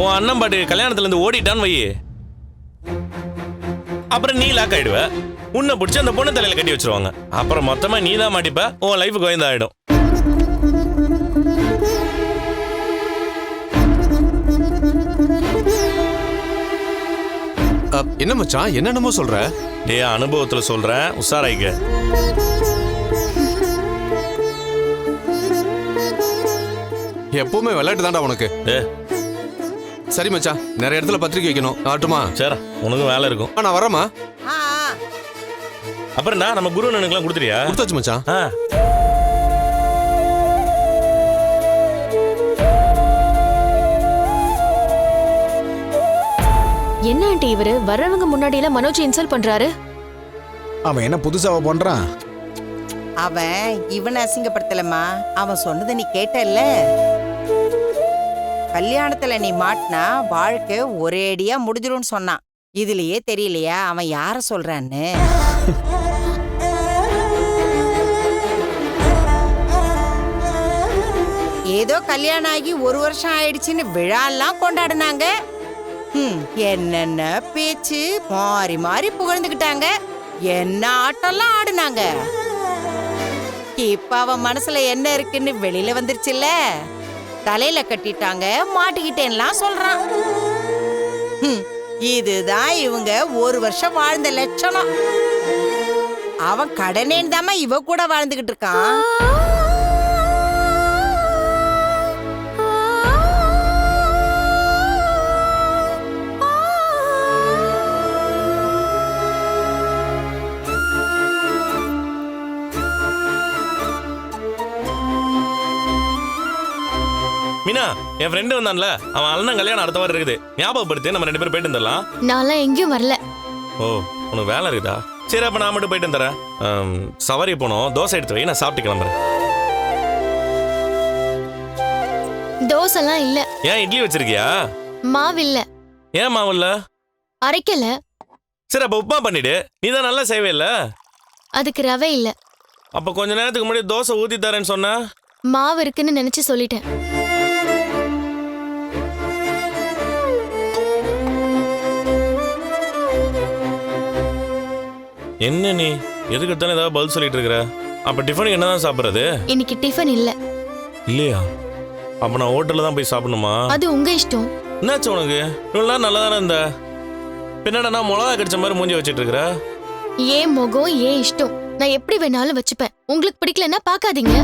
உன் அண்ணன் பாட்டு கல்யாணத்துல இருந்து ஓடிட்டான்னு வை, அப்புறம் நீ லாக் ஆயிடுவ. உன்னை பிடிச்சி அந்த பொண்ணு தலையில கட்டி வச்சிருவாங்க. அப்புறம் மொத்தமா நீ தான் மாட்டிப்ப, உன் லைஃப் கோயந்தா ஆயிடும். என்ன மச்சான் என்னென்னமோ சொல்ற? டேய் அனுபவத்துல சொல்றேன், உஷாராய்க்க. எப்பவுமே விளையாட்டு தான்டா உனக்கு. சரி மச்சான், நிறைய இடத்துல பத்திரிக்கை வைக்கணும். ஆட்டுமா? சரி, உனக்கு வேலை இருக்கும். நான் வரேம்மா. அப்புறம்டா நம்ம குரு அண்ணனுக்குலாம் கொடுத்துறியா? கொடுத்தாச்சு மச்சான். என்ன ஆண்டி இவரு வர்றவங்க முன்னாடி எல்லாம் மனோஜ் இன்சல்ட் பண்றாரு? அவன் என்ன புதுசாவ பண்றான்? அவன் இவனை அசிங்கப்படுத்தலமா, அவன் சொன்னதை நீ கேட்டல்ல. கல்யாணத்துல நீ மாட்டினா வாழ்க்கை ஒரேடியா முடிஞ்சிரும்னு சொன்னான். இதுலயே தெரியலையா அவன் யார சொல்றான்னு? ஏதோ கல்யாணம் ஆகி 1 வருஷம் ஆயிடுச்சுன்னு விழாலாம் கொண்டாடினாங்க. என்னென்ன பேச்சு மாறி மாறி புகழ்ந்துகிட்டாங்க. என்ன ஆட்டம்லாம் ஆடுனாங்க. இப்ப அவன் மனசுல என்ன இருக்குன்னு வெளியில வந்துருச்சுல்ல. தலையில கட்டிட்டாங்க, மாட்டிக்கிட்டேன்லாம் சொல்றான். இதுதான் இவங்க 1 வருஷம் வாழ்ந்த லட்சணம். அவன் கடனேன்னு தாம இவ கூட வாழ்ந்துகிட்டு இருக்கான். மீனா, என் ஃப்ரெண்டு வந்தான்ல, அவன் அண்ணன் கல்யாணம் அடுத்த வாரம் இருக்குது. ஞாபகப்படுத்தி நம்ம 2 பேரும் போயிட்டு வந்துடலாம். நான்லாம் எங்கேயும் வரல. ஓ, உனக்கு வேலை இருக்குதா? சரி, அப்ப நான் மட்டும் போயிட்டு வந்துடுறேன். சவாரி போனோம், தோசை எடுத்து வை, நான் சாப்பிட்டு கிளம்புறேன். தோசைலாம் இல்ல. ஏன் இட்லி வச்சிருக்கியா? மாவு இல்ல. ஏன் மாவு இல்ல? அரைக்கல. சரி, அப்ப உப்புமா பண்ணிடு. நீ தான் நல்லா செய்வே இல்ல. அதுக்கு ரவை இல்ல. அப்ப கொஞ்ச நேரத்துக்கு முன்னாடி தோசை ஊத்தி தரேன்னு சொன்ன. மாவு இருக்குன்னு நினைச்சு சொல்லிட்டேன். என்ன நீ எதுக்கு எடுத்தாலும் ஏதாவது பதில் சொல்லிட்டு இருக்கிற? அப்ப டிஃபனுக்கு என்னதான் சாப்பிடுறது? இன்னைக்கு டிஃபன் இல்ல. இல்லையா? அப்ப நான் ஹோட்டல்ல தான் போய் சாப்பிடணுமா? அது உங்க இஷ்டம். என்னாச்சு உனக்கு? இவ்வளவு நாள் நல்லா தானே இருந்த, பின்னாடி நான் மிளகா கடிச்ச மாதிரி மூஞ்சி வச்சிட்டு இருக்கிற. ஏன் முகம் ஏன் இஷ்டம், நான் எப்படி வேணாலும் வச்சுப்பேன். உங்களுக்கு பிடிக்கலன்னா பாக்காதீங்க.